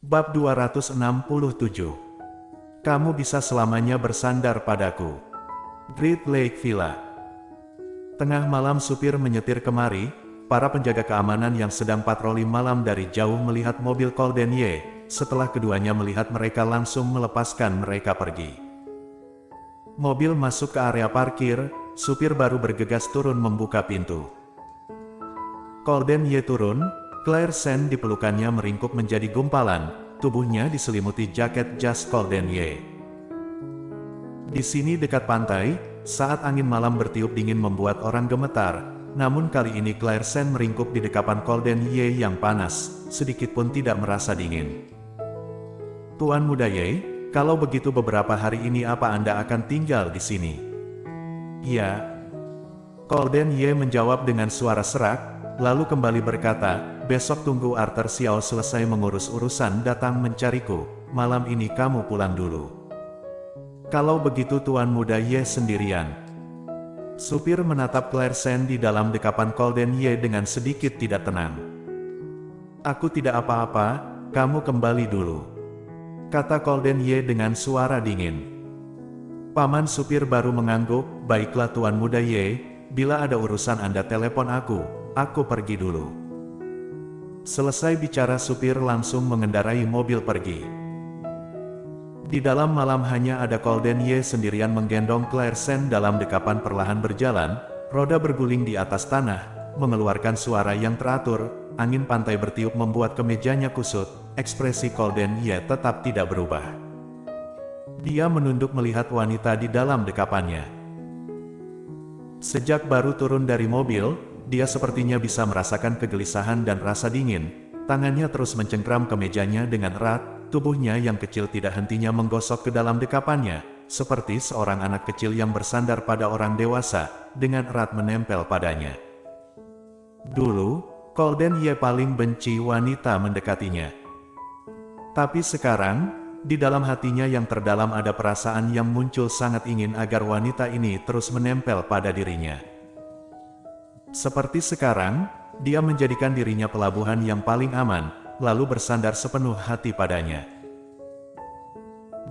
Bab 267. Kamu bisa selamanya bersandar padaku. Great Lake Villa. Tengah malam supir menyetir kemari, para penjaga keamanan yang sedang patroli malam dari jauh melihat mobil Colden Ye. Setelah keduanya melihat mereka langsung melepaskan mereka pergi. Mobil masuk ke area parkir, supir baru bergegas turun membuka pintu. Colden Ye turun, Claire Sen di pelukannya meringkuk menjadi gumpalan, tubuhnya diselimuti jaket jas Colden Ye. Di sini dekat pantai, saat angin malam bertiup dingin membuat orang gemetar, namun kali ini Claire Sen meringkuk di dekapan Colden Ye yang panas, sedikit pun tidak merasa dingin. Tuan Muda Ye, kalau begitu beberapa hari ini apa Anda akan tinggal di sini? Ya. Colden Ye menjawab dengan suara serak, lalu kembali berkata, besok tunggu Arthur Xiao selesai mengurus urusan datang mencariku, malam ini kamu pulang dulu. Kalau begitu Tuan Muda Ye sendirian. Supir menatap Claire Sen di dalam dekapan Colden Ye dengan sedikit tidak tenang. Aku tidak apa-apa, kamu kembali dulu, kata Colden Ye dengan suara dingin. Paman supir baru mengangguk, baiklah Tuan Muda Ye, bila ada urusan Anda telepon aku pergi dulu. Selesai bicara supir langsung mengendarai mobil pergi. Di dalam malam hanya ada Colden Ye sendirian menggendong Claire Sen dalam dekapan perlahan berjalan, roda berguling di atas tanah, mengeluarkan suara yang teratur, angin pantai bertiup membuat kemejanya kusut, ekspresi Colden Ye tetap tidak berubah. Dia menunduk melihat wanita di dalam dekapannya. Sejak baru turun dari mobil, dia sepertinya bisa merasakan kegelisahan dan rasa dingin, tangannya terus mencengkram kemejanya dengan erat, tubuhnya yang kecil tidak hentinya menggosok ke dalam dekapannya, seperti seorang anak kecil yang bersandar pada orang dewasa, dengan erat menempel padanya. Dulu, Colden Ye paling benci wanita mendekatinya. Tapi sekarang, di dalam hatinya yang terdalam ada perasaan yang muncul sangat ingin agar wanita ini terus menempel pada dirinya. Seperti sekarang, dia menjadikan dirinya pelabuhan yang paling aman, lalu bersandar sepenuh hati padanya.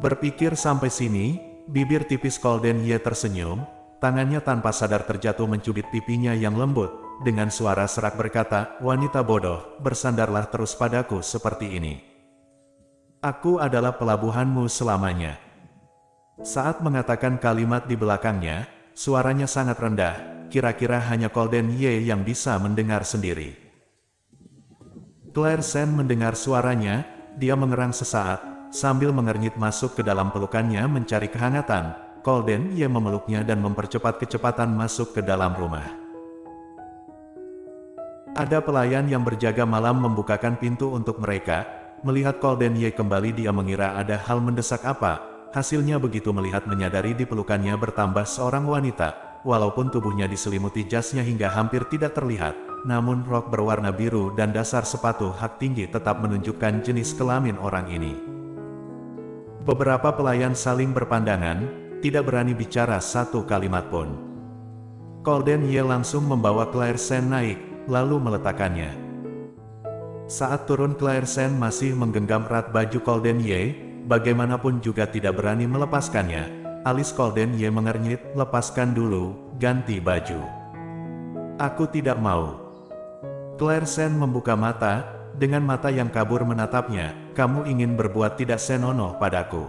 Berpikir sampai sini, bibir tipis Colden Ye tersenyum, tangannya tanpa sadar terjatuh mencubit pipinya yang lembut, dengan suara serak berkata, wanita bodoh, bersandarlah terus padaku seperti ini. Aku adalah pelabuhanmu selamanya. Saat mengatakan kalimat di belakangnya, suaranya sangat rendah, kira-kira hanya Colden Ye yang bisa mendengar sendiri. Claire Sen mendengar suaranya, dia mengerang sesaat, sambil mengernyit masuk ke dalam pelukannya mencari kehangatan. Colden Ye memeluknya dan mempercepat kecepatan masuk ke dalam rumah. Ada pelayan yang berjaga malam membukakan pintu untuk mereka. Melihat Colden Ye kembali dia mengira ada hal mendesak apa, hasilnya begitu melihat menyadari di pelukannya bertambah seorang wanita, walaupun tubuhnya diselimuti jasnya hingga hampir tidak terlihat, namun rok berwarna biru dan dasar sepatu hak tinggi tetap menunjukkan jenis kelamin orang ini. Beberapa pelayan saling berpandangan, tidak berani bicara satu kalimat pun. Colden Ye langsung membawa Claire Sen naik, lalu meletakkannya. Saat turun Claire Sen masih menggenggam erat baju Colden Ye, bagaimanapun juga tidak berani melepaskannya. Alis Colden Ye mengernyit, lepaskan dulu, ganti baju. Aku tidak mau. Claire Sen membuka mata, dengan mata yang kabur menatapnya, kamu ingin berbuat tidak senonoh padaku.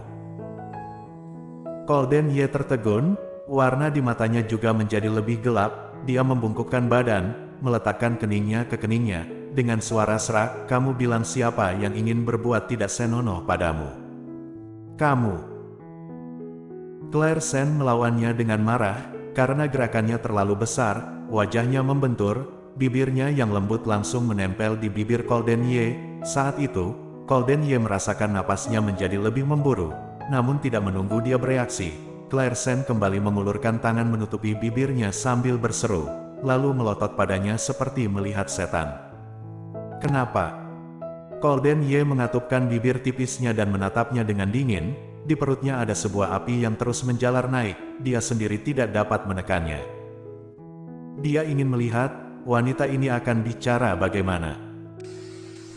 Colden Ye tertegun, warna di matanya juga menjadi lebih gelap, dia membungkukkan badan, meletakkan keningnya ke keningnya. Dengan suara serak, kamu bilang siapa yang ingin berbuat tidak senonoh padamu? Kamu. Claire Sen melawannya dengan marah, karena gerakannya terlalu besar, wajahnya membentur, bibirnya yang lembut langsung menempel di bibir Colden Ye. Saat itu, Colden Ye merasakan napasnya menjadi lebih memburu, namun tidak menunggu dia bereaksi. Claire Sen kembali mengulurkan tangan menutupi bibirnya sambil berseru, lalu melotot padanya seperti melihat setan. Kenapa? Colden Ye mengatupkan bibir tipisnya dan menatapnya dengan dingin, di perutnya ada sebuah api yang terus menjalar naik, dia sendiri tidak dapat menekannya. Dia ingin melihat, wanita ini akan bicara bagaimana.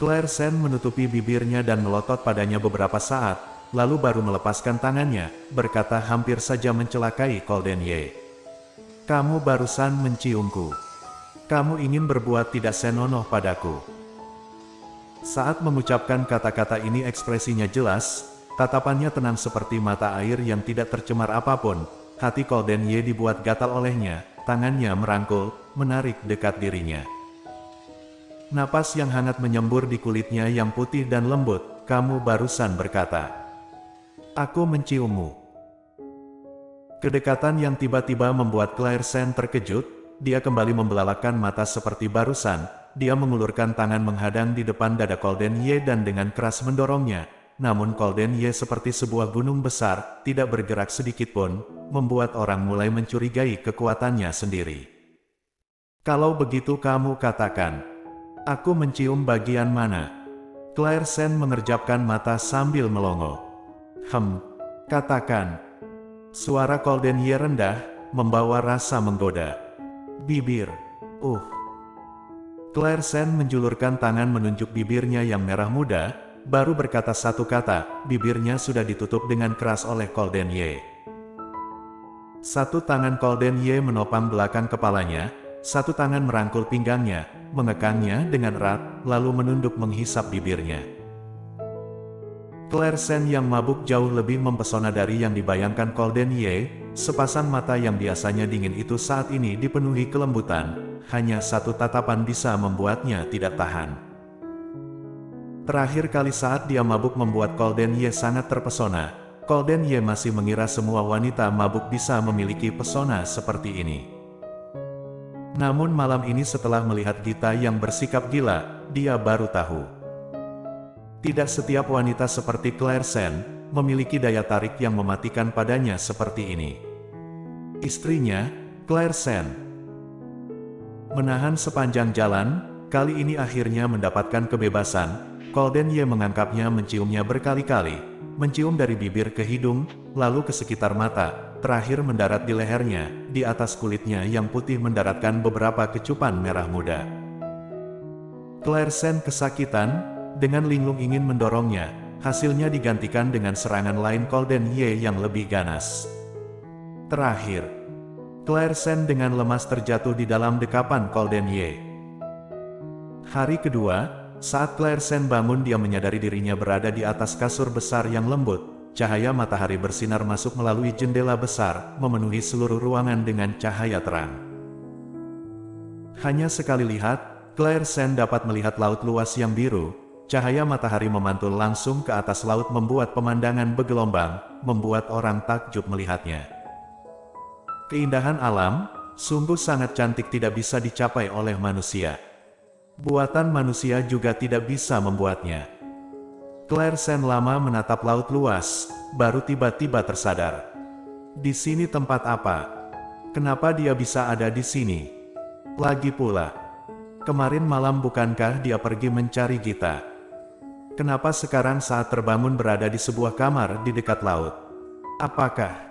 Claire Sen menutupi bibirnya dan melotot padanya beberapa saat, lalu baru melepaskan tangannya, berkata hampir saja mencelakai Golden Ye. Kamu barusan menciumku. Kamu ingin berbuat tidak senonoh padaku. Saat mengucapkan kata-kata ini ekspresinya jelas, tatapannya tenang seperti mata air yang tidak tercemar apapun. Hati Golden Ye dibuat gatal olehnya, tangannya merangkul, menarik dekat dirinya. Napas yang hangat menyembur di kulitnya yang putih dan lembut. Kamu barusan berkata, "Aku menciummu." Kedekatan yang tiba-tiba membuat Claire Sen terkejut. Dia kembali membelalakan mata seperti barusan. Dia mengulurkan tangan menghadang di depan dada Golden Ye dan dengan keras mendorongnya. Namun Golden Ye seperti sebuah gunung besar, tidak bergerak sedikitpun, membuat orang mulai mencurigai kekuatannya sendiri. Kalau begitu kamu katakan, aku mencium bagian mana? Claire Sen mengerjapkan mata sambil melongo. Katakan. Suara Golden Ye rendah, membawa rasa menggoda. Bibir. Claire Sen menjulurkan tangan menunjuk bibirnya yang merah muda, baru berkata satu kata, bibirnya sudah ditutup dengan keras oleh Golden Ye. Satu tangan Golden Ye menopang belakang kepalanya, satu tangan merangkul pinggangnya, mengekangnya dengan erat, lalu menunduk menghisap bibirnya. Claire Sen yang mabuk jauh lebih mempesona dari yang dibayangkan Golden Ye. Sepasang mata yang biasanya dingin itu saat ini dipenuhi kelembutan. Hanya satu tatapan bisa membuatnya tidak tahan. Terakhir kali saat dia mabuk membuat Golden Ye sangat terpesona. Golden Ye masih mengira semua wanita mabuk bisa memiliki pesona seperti ini. Namun malam ini setelah melihat Gita yang bersikap gila, dia baru tahu. Tidak setiap wanita seperti Claire Sen memiliki daya tarik yang mematikan padanya seperti ini. Istrinya, Claire Sen, menahan sepanjang jalan, kali ini akhirnya mendapatkan kebebasan. Golden Ye menganggapnya menciumnya berkali-kali, mencium dari bibir ke hidung, lalu ke sekitar mata, terakhir mendarat di lehernya, di atas kulitnya yang putih mendaratkan beberapa kecupan merah muda. Claire Sen kesakitan, dengan linglung ingin mendorongnya, hasilnya digantikan dengan serangan lain Golden Ye yang lebih ganas. Terakhir, Claire Sen dengan lemas terjatuh di dalam dekapan Golden Ye. Hari kedua, saat Claire Sen bangun dia menyadari dirinya berada di atas kasur besar yang lembut. Cahaya matahari bersinar masuk melalui jendela besar, memenuhi seluruh ruangan dengan cahaya terang. Hanya sekali lihat, Claire Sen dapat melihat laut luas yang biru. Cahaya matahari memantul langsung ke atas laut membuat pemandangan bergelombang, membuat orang takjub melihatnya. Keindahan alam, sungguh sangat cantik tidak bisa dicapai oleh manusia. Buatan manusia juga tidak bisa membuatnya. Claire Sen lama menatap laut luas, baru tiba-tiba tersadar. Di sini tempat apa? Kenapa dia bisa ada di sini? Lagi pula, kemarin malam bukankah dia pergi mencari Gita? Kenapa sekarang saat terbangun berada di sebuah kamar di dekat laut? Apakah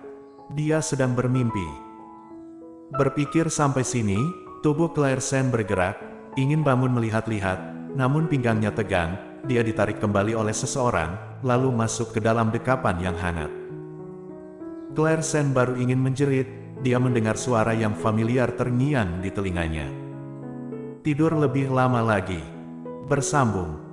dia sedang bermimpi? Berpikir sampai sini, tubuh Claire Sen bergerak, ingin bangun melihat-lihat, namun pinggangnya tegang, dia ditarik kembali oleh seseorang, lalu masuk ke dalam dekapan yang hangat. Claire Sen baru ingin menjerit, dia mendengar suara yang familiar terngiang di telinganya. Tidur lebih lama lagi. Bersambung.